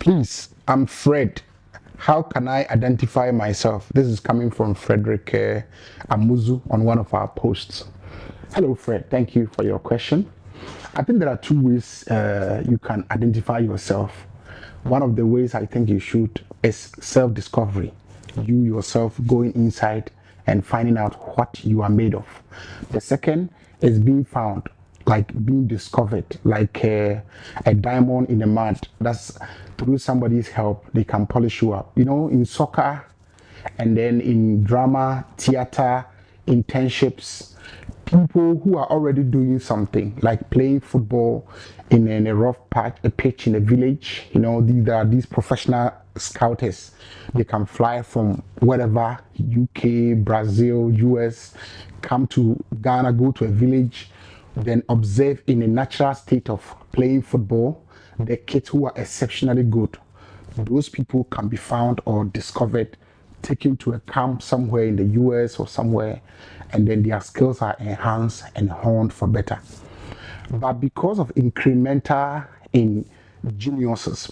Please, I'm Fred. How can I identify myself? This is coming from Frederick Amuzu on one of our posts. Hello, Fred. Thank you for your question. I think there are two ways you can identify yourself. One of the ways I think you should is self discovery. You yourself going inside and finding out what you are made of. The second is being found, like being discovered, like a diamond in the mud. That's through somebody's help, they can polish you up. You know, in soccer and then in drama, theater, internships, people who are already doing something like playing football in a rough patch, a pitch in a village. You know, there are these professional scouters. They can fly from wherever, UK, Brazil, US, come to Ghana, go to a village, then observe in a natural state of playing football the kids who are exceptionally good. Those people can be found or discovered, taken to a camp somewhere in the US or somewhere, and then their skills are enhanced and honed for better. But because of incremental in geniuses,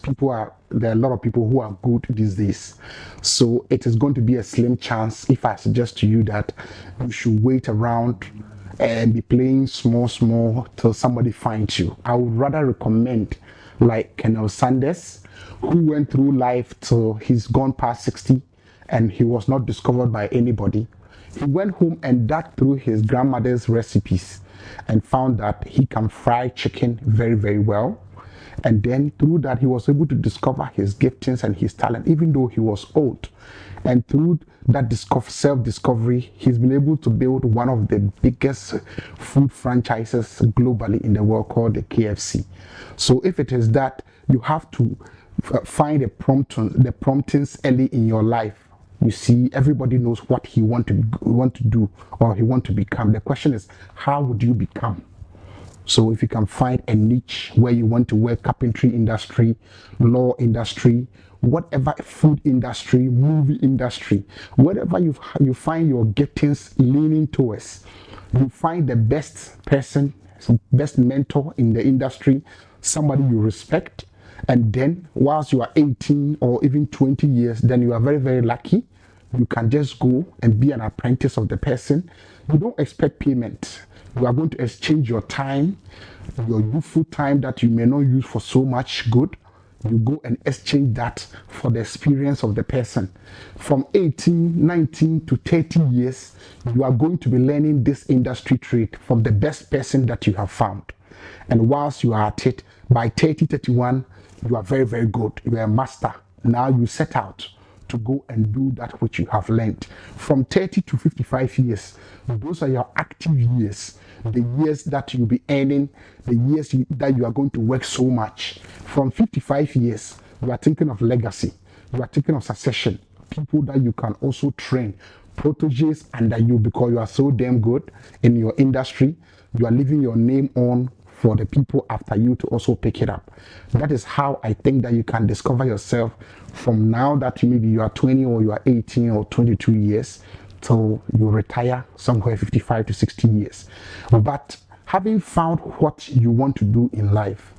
there are a lot of people who are good these days. So it is going to be a slim chance if I suggest to you that you should wait around and be playing small till somebody finds you. I would rather recommend like Colonel Sanders, who went through life till he's gone past 60 and he was not discovered by anybody. He went home and dug through his grandmother's recipes and found that he can fry chicken very, very well. And then through that, he was able to discover his giftings and his talent, even though he was old. And through that self-discovery, he's been able to build one of the biggest food franchises globally in the world called the KFC. So if it is that, you have to find the promptings early in your life. You see, everybody knows what he want to do or he want to become. The question is, how would you become? So if you can find a niche where you want to work, carpentry industry, law industry, whatever, food industry, movie industry, whatever you find your gettings leaning towards, you find the best person, best mentor in the industry, somebody you respect, and then whilst you are 18 or even 20 years, then you are very, very lucky. You can just go and be an apprentice of the person. You don't expect payment. You are going to exchange your time, your youthful time that you may not use for so much good. You go and exchange that for the experience of the person. From 18, 19 to 30 years, you are going to be learning this industry trade from the best person that you have found. And whilst you are at it, by 30, 31, you are very, very good. You are a master. Now you set out to go and do that which you have learned. From 30 to 55 years, those are your active years, the years that you'll be earning, the years that you are going to work so much. From 55 years, you are thinking of legacy, you are thinking of succession, people that you can also train, proteges under you because you are so damn good in your industry. You are leaving your name on for the people after you to also pick it up. That is how I think that you can discover yourself from now that maybe you are 20 or you are 18 or 22 years till you retire somewhere 55 to 60 years. But having found what you want to do in life,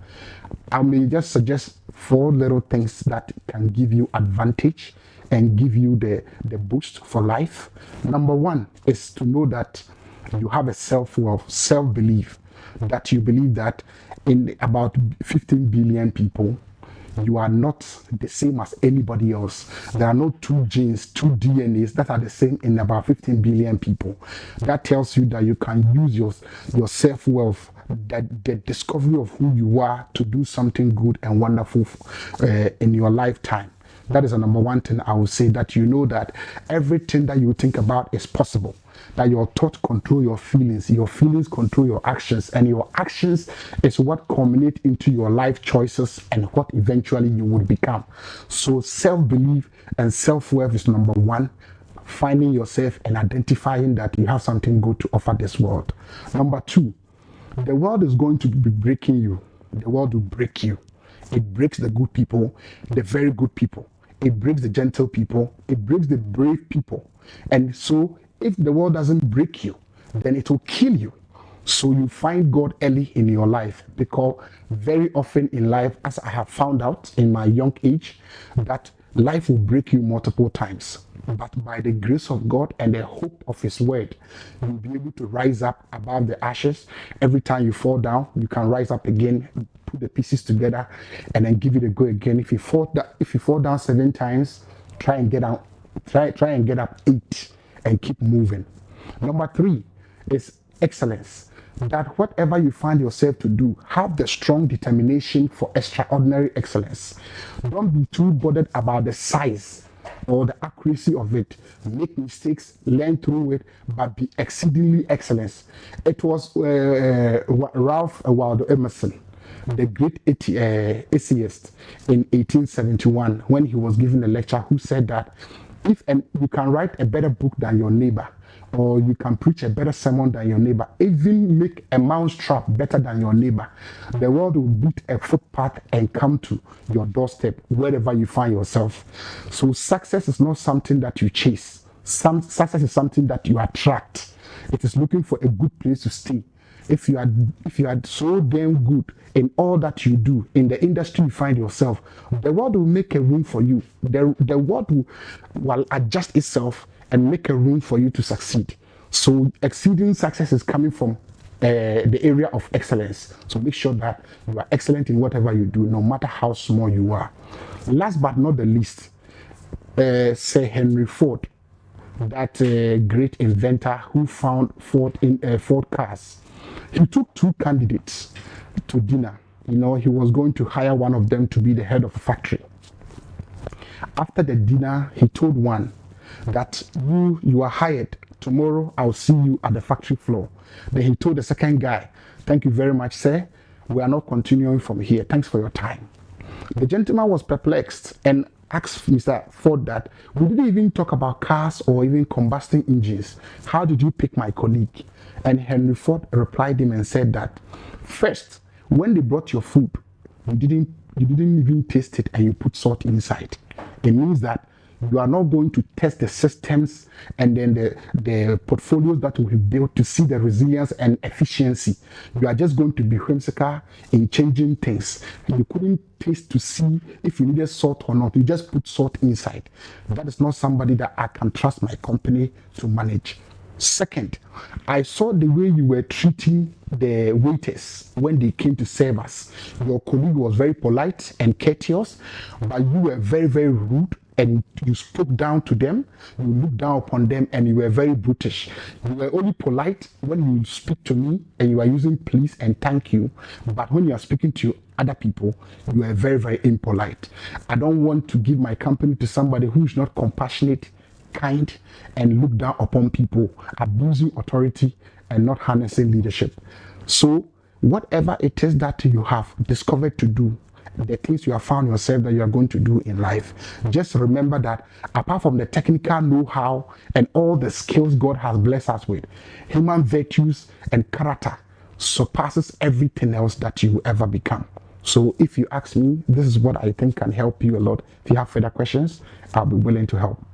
I may just suggest 4 little things that can give you advantage and give you the boost for life. Number 1 is to know that you have a self-worth, self-belief, that you believe that in about 15 billion people, you are not the same as anybody else. There are no 2 genes, 2 DNAs that are the same in about 15 billion people. That tells you that you can use your self-worth, that the discovery of who you are, to do something good and wonderful in your lifetime. That is the number 1 thing I would say, that you know that everything that you think about is possible. That your thoughts control your feelings control your actions, and your actions is what culminate into your life choices and what eventually you will become. So self-belief and self-worth is number 1. Finding yourself and identifying that you have something good to offer this world. Number 2, the world is going to be breaking you. The world will break you. It breaks the good people, the very good people. It breaks the gentle people. It breaks the brave people. And so if the world doesn't break you, then it will kill you. So you find God early in your life, because very often in life, as I have found out in my young age, that life will break you multiple times. But by the grace of God and the hope of His word, you'll be able to rise up above the ashes. Every time you fall down, you can rise up again, put the pieces together, and then give it a go again. If you fall down 7 times, try and get out, try and get up 8 and keep moving. Number 3 is excellence. That whatever you find yourself to do, have the strong determination for extraordinary excellence. Don't be too bothered about the size or the accuracy of it. Make mistakes, learn through it, but be exceedingly excellent. It was Ralph Waldo Emerson, the great essayist in 1871, when he was giving a lecture, who said that if you can write a better book than your neighbor, or you can preach a better sermon than your neighbor, even make a mousetrap better than your neighbor, the world will beat a footpath and come to your doorstep wherever you find yourself. So success is not something that you chase. Success is something that you attract. It is looking for a good place to stay. If you are so damn good in all that you do, in the industry you find yourself, the world will make a room for you. The world will adjust itself and make a room for you to succeed. So exceeding success is coming from the area of excellence. So make sure that you are excellent in whatever you do, no matter how small you are. Last but not the least, Sir Henry Ford, that great inventor who found Ford cars. He took 2 candidates to dinner. He was going to hire one of them to be the head of a factory. After the dinner, he told one that you are hired. Tomorrow I'll see you at the factory floor. Then he told the second guy, thank you very much, sir. We are not continuing from here. Thanks for your time. The gentleman was perplexed and asked Mr. Ford that, we didn't even talk about cars or even combusting engines. How did you pick my colleague? And Henry Ford replied him and said that, first, when they brought your food, you didn't even taste it and you put salt inside. It means that you are not going to test the systems and then the portfolios that we have built to see the resilience and efficiency. You are just going to be whimsical in changing things. You couldn't taste to see if you needed salt or not. You just put salt inside. That is not somebody that I can trust my company to manage. Second, I saw the way you were treating the waiters when they came to serve us. Your colleague was very polite and courteous, but you were very, very rude, and you spoke down to them, you looked down upon them, and you were very brutish. You were only polite when you speak to me, and you are using please and thank you, but when you are speaking to other people, you are very, very impolite. I don't want to give my company to somebody who is not compassionate, kind, and look down upon people, abusing authority and not harnessing leadership. So whatever it is that you have discovered to do, the things you have found yourself that you are going to do in life, just remember that apart from the technical know-how and all the skills God has blessed us with, human virtues and character surpasses everything else that you will ever become. So if you ask me, this is what I think can help you a lot. If you have further questions, I'll be willing to help.